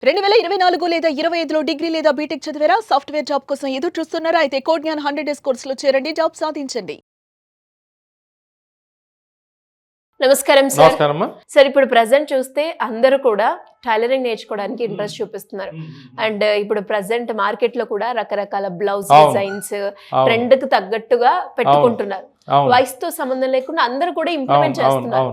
2024 లేదా 25లో డిగ్రీ లేదా బీటెక్ చదివారా? సాఫ్ట్‌వేర్ జాబ్ కోసం ఎదురు చూస్తున్నారా? అయితే కోడ్ జ్ఞాన్ 100 డేస్ కోర్సులో చేరండి, జాబ్ సాధించండి. నమస్కారం సార్. నమస్కారమ్మా. సార్ ఇప్పుడు ప్రెజెంట్ చూస్తే అందరూ కూడా టైలరింగ్ నేర్చుకోవడానికి ఇంట్రెస్ట్ చూపిస్తున్నారు. అండ్ ఇప్పుడు ప్రెజెంట్ మార్కెట్ లో కూడా రకరకాల బ్లౌజ్ డిజైన్స్ ట్రెండ్ కి తగ్గట్టుగా పెట్టుకుంటున్నారు. వయసుతో సంబంధం లేకుండా అందరూ కూడా ఇంప్లిమెంట్ చేస్తున్నారు.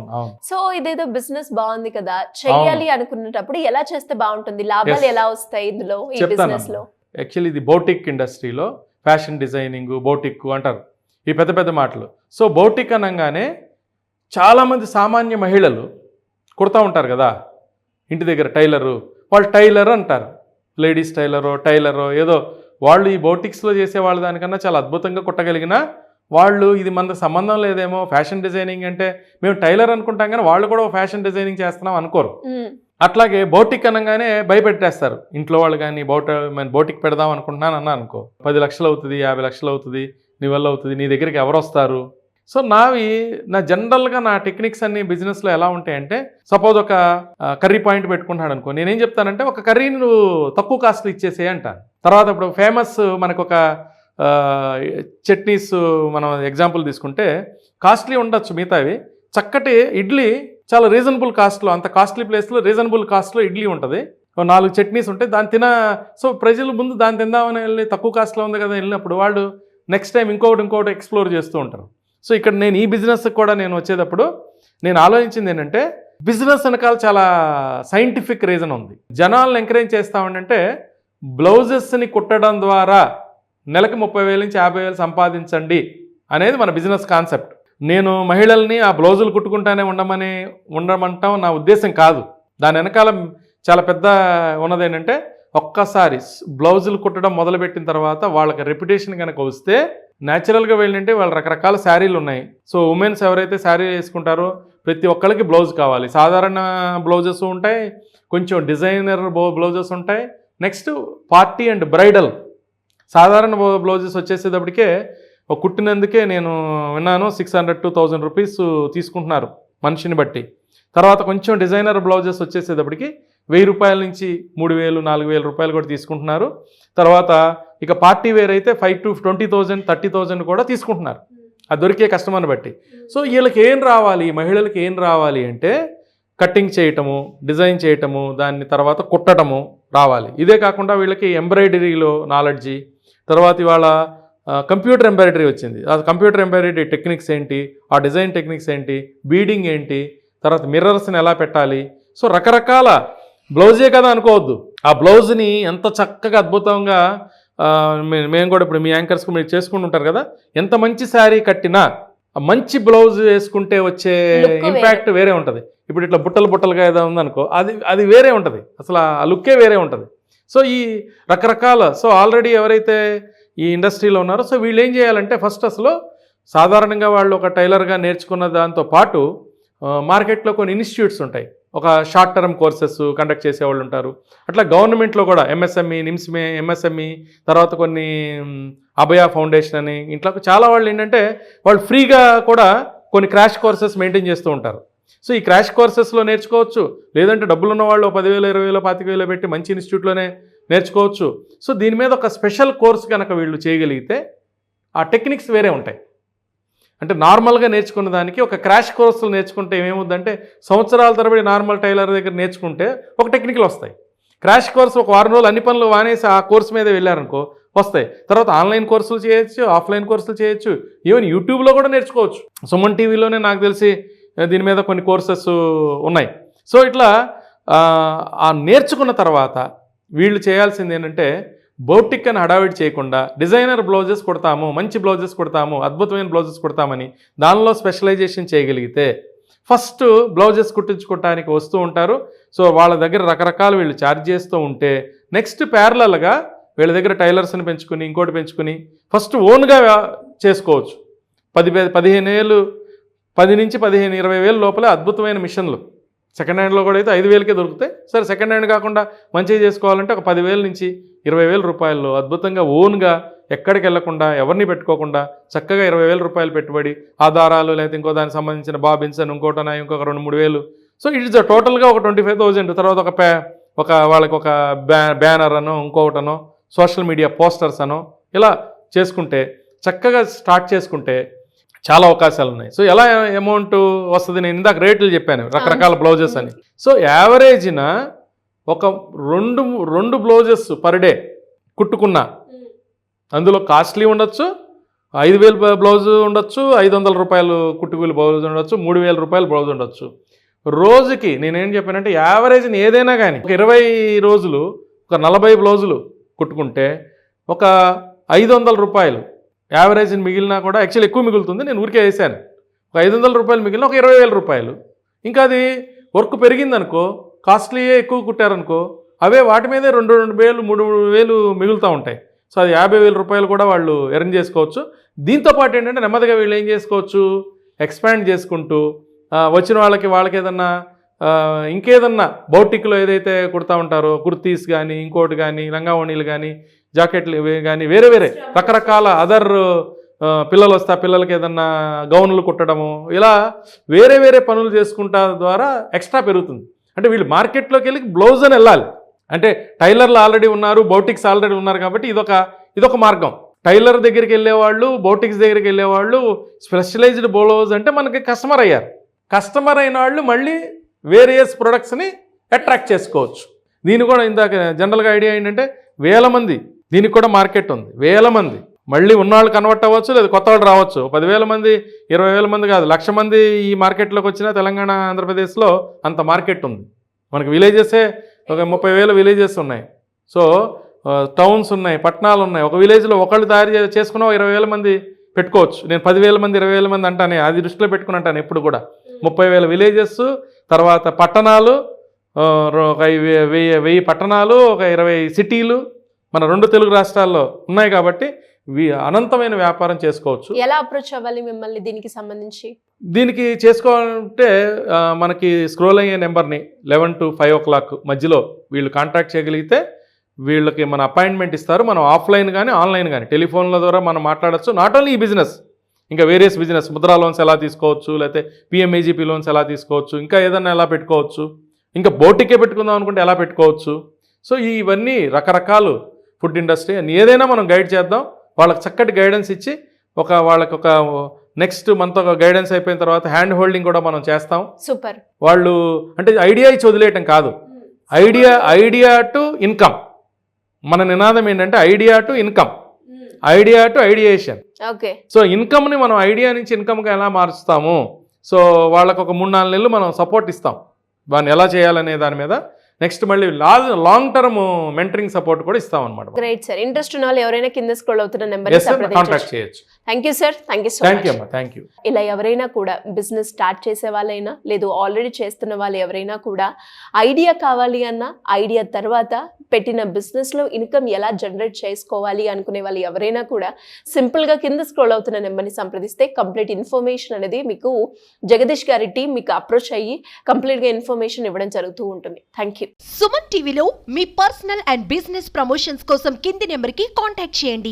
సో ఇదేదో బిజినెస్ బాగుంది కదా, చెయ్యాలి అనుకున్నప్పుడు ఎలా చేస్తే బాగుంటుంది, లాభాలు ఎలా వస్తాయి ఇందులో, ఈ బిజినెస్ లో? యాక్చువల్లీ ఇది బౌటిక్ ఇండస్ట్రీలో ఫ్యాషన్ డిజైనింగ్ బౌటిక్ అంటారు ఈ పెద్ద పెద్ద మాటలు. సో బౌటిక్ అనగానే చాలామంది సామాన్య మహిళలు కుడతా ఉంటారు కదా ఇంటి దగ్గర, టైలరు, వాళ్ళు టైలర్ అంటారు, లేడీస్ టైలరో ఏదో. వాళ్ళు ఈ బౌటిక్స్లో చేసే వాళ్ళ దానికన్నా చాలా అద్భుతంగా కుట్టగలిగిన వాళ్ళు, ఇది మనకు సంబంధం లేదేమో, ఫ్యాషన్ డిజైనింగ్ అంటే మేము టైలర్ అనుకుంటాం కానీ వాళ్ళు కూడా ఫ్యాషన్ డిజైనింగ్ చేస్తున్నాం అనుకోరు. అట్లాగే బౌటిక్ అనగానే భయపెట్టేస్తారు ఇంట్లో వాళ్ళు. కానీ బౌటిక్ పెడదాం అనుకుంటున్నాను అన్నా అనుకో, 10 లక్షలు అవుతుంది, 50 లక్షలు అవుతుంది, నీ వల్ల అవుతుంది, నీ దగ్గరికి ఎవరు వస్తారు? సో నా జనరల్గా నా టెక్నిక్స్ అన్ని బిజినెస్లో ఎలా ఉంటాయంటే, సపోజ్ ఒక కర్రీ పాయింట్ పెట్టుకుంటున్నాడు అనుకో, నేనేం చెప్తానంటే ఒక కర్రీని నువ్వు తక్కువ కాస్ట్లో ఇచ్చేసే అంటాను. తర్వాత ఇప్పుడు ఫేమస్ మనకు ఒక చట్నీస్ మనం ఎగ్జాంపుల్ తీసుకుంటే కాస్ట్లీ ఉండొచ్చు మిగతావి, చక్కటి ఇడ్లీ చాలా రీజనబుల్ కాస్ట్లో, అంత కాస్ట్లీ ప్లేస్లో రీజనబుల్ కాస్ట్లో ఇడ్లీ ఉంటుంది, 4 చట్నీస్ ఉంటాయి, దాన్ని సో ప్రజలు ముందు దాన్ని తిందామని వెళ్ళి తక్కువ కాస్ట్లో ఉంది కదా వెళ్ళినప్పుడు వాళ్ళు నెక్స్ట్ టైం ఇంకొకటి ఎక్స్ప్లోర్ చేస్తూ ఉంటారు. సో ఇక్కడ నేను ఈ బిజినెస్కి కూడా నేను వచ్చేటప్పుడు నేను ఆలోచించింది ఏంటంటే, బిజినెస్ వెనకాల చాలా సైంటిఫిక్ రీజన్ ఉంది. జనాలను ఎంకరేజ్ చేస్తామంటే బ్లౌజెస్ని కుట్టడం ద్వారా నెలకు 30,000 నుంచి 50,000 సంపాదించండి అనేది మన బిజినెస్ కాన్సెప్ట్. నేను మహిళల్ని ఆ బ్లౌజులు కుట్టుకుంటానే ఉండమంటాం నా ఉద్దేశం కాదు. దాని వెనకాల చాలా పెద్ద ఉన్నది ఏంటంటే, ఒక్కసారి బ్లౌజులు కుట్టడం మొదలుపెట్టిన తర్వాత వాళ్ళకి రెప్యుటేషన్ కనుక వస్తే న్యాచురల్గా వెళ్ళింటే వాళ్ళు రకరకాల శారీలు ఉన్నాయి. సో ఉమెన్స్ ఎవరైతే శారీ వేసుకుంటారో ప్రతి ఒక్కరికి బ్లౌజ్ కావాలి. సాధారణ బ్లౌజెస్ ఉంటాయి, కొంచెం డిజైనర్ బ్లౌజెస్ ఉంటాయి, నెక్స్ట్ పార్టీ అండ్ బ్రైడల్. సాధారణ బ్లౌజెస్ వచ్చేసేటప్పటికే కుట్టినందుకే నేను విన్నాను 600 to 1000 రూపీస్ తీసుకుంటున్నారు మనిషిని బట్టి. తర్వాత కొంచెం డిజైనర్ బ్లౌజెస్ వచ్చేసేటప్పటికి 1000 రూపాయల నుంచి 3000, 4000 రూపాయలు కూడా తీసుకుంటున్నారు. తర్వాత ఇక పార్టీ వేర్ అయితే 5 to 20,000, 30,000 కూడా తీసుకుంటున్నారు, అది దొరికే కస్టమర్ని బట్టి. సో వీళ్ళకి ఏం రావాలి, మహిళలకి ఏం రావాలి అంటే కట్టింగ్ చేయటము, డిజైన్ చేయటము, దాన్ని తర్వాత కుట్టడము రావాలి. ఇదే కాకుండా వీళ్ళకి ఎంబ్రాయిడరీలో నాలెడ్జి, తర్వాత ఇవాళ కంప్యూటర్ ఎంబ్రాయిడరీ వచ్చింది, ఆ కంప్యూటర్ ఎంబ్రాయిడరీ టెక్నిక్స్ ఏంటి, ఆ డిజైన్ టెక్నిక్స్ ఏంటి, బీడింగ్ ఏంటి, తర్వాత మిర్రర్స్ని ఎలా పెట్టాలి. సో రకరకాల బ్లౌజే కదా అనుకోవద్దు, ఆ బ్లౌజ్ని ఎంత చక్కగా అద్భుతంగా మేము కూడా ఇప్పుడు మీ యాంకర్స్కి మీరు చేసుకుంటూ ఉంటారు కదా, ఎంత మంచి శారీ కట్టినా మంచి బ్లౌజ్ వేసుకుంటే వచ్చే ఇంపాక్ట్ వేరే ఉంటుంది. ఇప్పుడు ఇట్లా బుట్టలుగా ఏదో ఉందనుకో, అది వేరే ఉంటుంది, అసలు ఆ లుక్కే వేరే ఉంటుంది. సో ఈ రకరకాల ఆల్రెడీ ఎవరైతే ఈ ఇండస్ట్రీలో ఉన్నారో సో వీళ్ళు ఏం చేయాలంటే, ఫస్ట్ అసలు సాధారణంగా వాళ్ళు ఒక టైలర్గా నేర్చుకున్న దాంతో పాటు మార్కెట్లో కొన్ని ఇన్స్టిట్యూట్స్ ఉంటాయి, ఒక షార్ట్ టర్మ్ కోర్సెస్ కండక్ట్ చేసేవాళ్ళు ఉంటారు. అట్లా గవర్నమెంట్లో కూడా ఎంఎస్ఎంఈ, నిమ్స్మే ఎంఎస్ఎంఈ, తర్వాత కొన్ని అభయ ఫౌండేషన్ అని, ఇంట్లో చాలా వాళ్ళు ఏంటంటే వాళ్ళు ఫ్రీగా కూడా కొన్ని క్రాష్ కోర్సెస్ మెయింటైన్ చేస్తూ ఉంటారు. సో ఈ క్రాష్ కోర్సెస్లో నేర్చుకోవచ్చు, లేదంటే డబ్బులు ఉన్న వాళ్ళు 10,000, 20,000, 25,000 పెట్టి మంచి ఇన్స్టిట్యూట్లోనే నేర్చుకోవచ్చు. సో దీని మీద ఒక స్పెషల్ కోర్స్ కనుక వీళ్ళు చేయగలిగితే ఆ టెక్నిక్స్ వేరే ఉంటాయి. అంటే నార్మల్గా నేర్చుకున్న దానికి ఒక క్రాష్ కోర్సులు నేర్చుకుంటే ఏమేముందంటే, సంవత్సరాల తరబడి నార్మల్ టైలర్ దగ్గర నేర్చుకుంటే ఒక టెక్నికల్ వస్తాయి. క్రాష్ కోర్సు ఒక 6 రోజులు అన్ని పనులు మానేసి ఆ కోర్సు మీద వెళ్ళారనుకో వస్తాయి. తర్వాత ఆన్లైన్ కోర్సులు చేయొచ్చు, ఆఫ్లైన్ కోర్సులు చేయొచ్చు, ఈవెన్ యూట్యూబ్లో కూడా నేర్చుకోవచ్చు. సుమన్ టీవీలోనే నాకు తెలిసి దీని మీద కొన్ని కోర్సెస్ ఉన్నాయి. సో ఇట్లా ఆ నేర్చుకున్న తర్వాత వీళ్ళు చేయాల్సింది ఏంటంటే, బౌటిక్ అని హడావిడి చేయకుండా డిజైనర్ బ్లౌజెస్ కుడతాము, మంచి బ్లౌజెస్ కుడతాము, అద్భుతమైన బ్లౌజెస్ కుడతామని దానిలో స్పెషలైజేషన్ చేయగలిగితే ఫస్ట్ బ్లౌజెస్ కుట్టించుకోవటానికి వస్తూ ఉంటారు. సో వాళ్ళ దగ్గర రకరకాల వీళ్ళు ఛార్జ్ చేస్తూ ఉంటే నెక్స్ట్ ప్యారలల్గా వీళ్ళ దగ్గర టైలర్స్ని పెంచుకుని ఇంకోటి పెంచుకుని ఫస్ట్ ఓన్గా చేసుకోవచ్చు. 10 నుంచి 15, 20,000 లోపలే అద్భుతమైన మిషన్లు సెకండ్ హ్యాండ్లో కూడా అయితే 5,000కే దొరుకుతాయి. సరే సెకండ్ హ్యాండ్ కాకుండా మంచిగా చేసుకోవాలంటే ఒక 10,000 నుంచి 20,000 రూపాయల్లో అద్భుతంగా ఓన్గా ఎక్కడికి వెళ్లకుండా ఎవరిని పెట్టుకోకుండా చక్కగా 20,000 రూపాయలు పెట్టుబడి, ఆధారాలు లేకపోతే ఇంకో దానికి సంబంధించిన బాబిన్స్ అని ఇంకొక 2-3 వేలు. సో ఇట్స్ టోటల్గా ఒక 25,000. తర్వాత వాళ్ళకి ఒక బ్యానర్ అనో ఇంకొకటనో సోషల్ మీడియా పోస్టర్స్ అనో ఇలా చేసుకుంటే చక్కగా స్టార్ట్ చేసుకుంటే చాలా అవకాశాలు ఉన్నాయి. సో ఎలా అమౌంట్ వస్తుంది, నేను ఇందాక రేట్లు చెప్పాను రకరకాల బ్లౌజెస్ అని. సో యావరేజ్న ఒక రెండు బ్లౌజెస్ పర్ డే కుట్టుకున్నా, అందులో కాస్ట్లీ ఉండొచ్చు, 5,000 బ్లౌజ్ ఉండొచ్చు, 500 రూపాయలు కుట్టుకూలి బ్లౌజ్ ఉండొచ్చు, 3,000 రూపాయలు బ్లౌజ్ ఉండొచ్చు. రోజుకి నేనేం చెప్పానంటే యావరేజ్ని ఏదైనా కానీ ఒక 20 రోజులు ఒక 40 బ్లౌజులు కుట్టుకుంటే ఒక 500 రూపాయలు యావరేజ్ని మిగిలినా కూడా యాక్చువల్లీ ఎక్కువ మిగులుతుంది, నేను ఊరికే వేసాను. ఒక 500 రూపాయలు మిగిలిన ఒక 20,000 రూపాయలు. ఇంకా అది వర్క్ పెరిగిందనుకో, కాస్ట్లీయే ఎక్కువ కుట్టారనుకో, అవే వాటి మీదే 2,000 3,000 మిగులుతూ ఉంటాయి. సో అది 50,000 రూపాయలు కూడా వాళ్ళు ఎర్న్ చేసుకోవచ్చు. దీంతోపాటు ఏంటంటే నెమ్మదిగా వీళ్ళు ఏం చేసుకోవచ్చు, ఎక్స్పాండ్ చేసుకుంటూ వచ్చిన వాళ్ళకి ఏదన్నా ఇంకేదన్నా బౌటిక్లో ఏదైతే కుడతా ఉంటారో కుర్తీస్ కానీ ఇంకోటి కానీ లంగావణీలు కానీ జాకెట్లు ఇవి కానీ వేరే రకరకాల అదర్ పిల్లలు వస్తే ఆ పిల్లలకి ఏదన్నా గౌన్లు కుట్టడము, ఇలా వేరే పనులు చేసుకుంటా ద్వారా ఎక్స్ట్రా పెరుగుతుంది. అంటే వీళ్ళు మార్కెట్లోకి వెళ్ళి బ్లౌజ్ అని వెళ్ళాలి. అంటే టైలర్లు ఆల్రెడీ ఉన్నారు, బౌటిక్స్ ఆల్రెడీ ఉన్నారు కాబట్టి ఇదొక మార్గం. టైలర్ దగ్గరికి వెళ్ళేవాళ్ళు, బౌటిక్స్ దగ్గరికి వెళ్ళేవాళ్ళు స్పెషలైజ్డ్ బ్లౌజ్ అంటే మనకి కస్టమర్ అయ్యారు. కస్టమర్ అయిన వాళ్ళు మళ్ళీ వేరియస్ ప్రొడక్ట్స్ని అట్రాక్ట్ చేసుకోవచ్చు. దీని కూడా ఇందాక జనరల్గా ఐడియా ఏంటంటే 1000 మంది దీనికి కూడా మార్కెట్ ఉంది. 1000 మంది మళ్ళీ ఉన్నవాళ్ళు కన్వర్ట్ అవ్వచ్చు, లేదా కొత్త వాళ్ళు రావచ్చు. 10,000 మంది 20,000 మంది కాదు, 1,00,000 మంది ఈ మార్కెట్లోకి వచ్చినా తెలంగాణ ఆంధ్రప్రదేశ్లో అంత మార్కెట్ ఉంది. మనకి విలేజెసే ఒక 30,000 విలేజెస్ ఉన్నాయి. సో టౌన్స్ ఉన్నాయి, పట్టణాలు ఉన్నాయి. ఒక విలేజ్లో ఒకళ్ళు తయారు చేసుకున్న 20,000 మంది పెట్టుకోవచ్చు. నేను 10,000 మంది 20,000 మంది అంటానే, అది దృష్టిలో పెట్టుకుని అంటాను ఎప్పుడు కూడా. 30,000 విలేజెస్, తర్వాత పట్టణాలు, ఒక 1000 పట్టణాలు, ఒక 20 సిటీలు మన 2 తెలుగు రాష్ట్రాల్లో ఉన్నాయి. కాబట్టి అనంతమైన వ్యాపారం చేసుకోవచ్చు. ఎలా అప్రోచ్ అవ్వాలి మిమ్మల్ని దీనికి సంబంధించి? దీనికి చేసుకోవాలంటే మనకి స్క్రోల్ అయ్యే నెంబర్ని 11 to 5 o'clock మధ్యలో వీళ్ళు కాంటాక్ట్ చేయగలిగితే వీళ్ళకి మన అపాయింట్మెంట్ ఇస్తారు. మనం ఆఫ్లైన్ కానీ ఆన్లైన్ కానీ టెలిఫోన్ల ద్వారా మనం మాట్లాడచ్చు. నాట్ ఓన్లీ ఈ బిజినెస్, ఇంకా వేరియస్ బిజినెస్, ముద్రా లోన్స్ ఎలా తీసుకోవచ్చు, లేకపోతే PMAGP లోన్స్ ఎలా తీసుకోవచ్చు, ఇంకా ఏదన్నా ఎలా పెట్టుకోవచ్చు, ఇంకా బోటికే పెట్టుకుందాం అనుకుంటే ఎలా పెట్టుకోవచ్చు. సో ఇవన్నీ రకరకాలు ఫుడ్ ఇండస్ట్రీ అని ఏదైనా మనం గైడ్ చేద్దాం. వాళ్ళకి చక్కటి గైడెన్స్ ఇచ్చి వాళ్ళకి ఒక నెక్స్ట్ మంత్ ఒక గైడెన్స్ అయిపోయిన తర్వాత హ్యాండ్ హోల్డింగ్ కూడా మనం చేస్తాం. సూపర్. వాళ్ళు అంటే ఐడియా ఇచ్చి వదిలేయటం కాదు, ఐడియా టు ఇన్కమ్. మన నినాదం ఏంటంటే idea to income, idea to ideation. Okay. So ఇన్కమ్ని మనం ఐడియా నుంచి ఇన్కమ్గా ఎలా మారుస్తాము, సో వాళ్ళకు ఒక 3-4 నెలలు మనం సపోర్ట్ ఇస్తాం దాన్ని ఎలా చేయాలనే దాని మీద. నెక్స్ట్ మళ్ళీ లాంగ్ టర్మ్ మెంటరింగ్ సపోర్ట్ కూడా ఇస్తాం అనమాట. Great sir. ఇంట్రెస్ట్ ఉన్న వాళ్ళు ఎవరైనా కింద స్క్రోల్ అవుతున్న నెంబర్ కాంటాక్ట్ చేయొచ్చు. Thank you sir. Thank you so much. Thank you. ఇలా ఎవరైనా కూడా బిజినెస్ స్టార్ట్ చేసే వాళ్ళైనా లేదు ఆల్రెడీ చేస్తున్న వాళ్ళు ఎవరైనా కూడా ఐడియా కావాలి అన్న, ఐడియా తర్వాత పెట్టిన బిజినెస్లో ఇన్కమ్ ఎలా జనరేట్ చేసుకోవాలి అనుకునే వాళ్ళు ఎవరైనా కూడా సింపుల్గా కింద స్క్రోల్ అవుతున్న నెంబర్ని సంప్రదిస్తే కంప్లీట్ ఇన్ఫర్మేషన్ అనేది మీకు జగదీష్ గారి టీం మీకు అప్రోచ్ అయ్యి కంప్లీట్గా ఇన్ఫర్మేషన్ ఇవ్వడం జరుగుతూ ఉంటుంది. Thank you. సుమన్ టీవీలో మీ పర్సనల్ అండ్ బిజినెస్ ప్రమోషన్స్ కోసం కింది నెంబర్కి కాంటాక్ట్ చేయండి.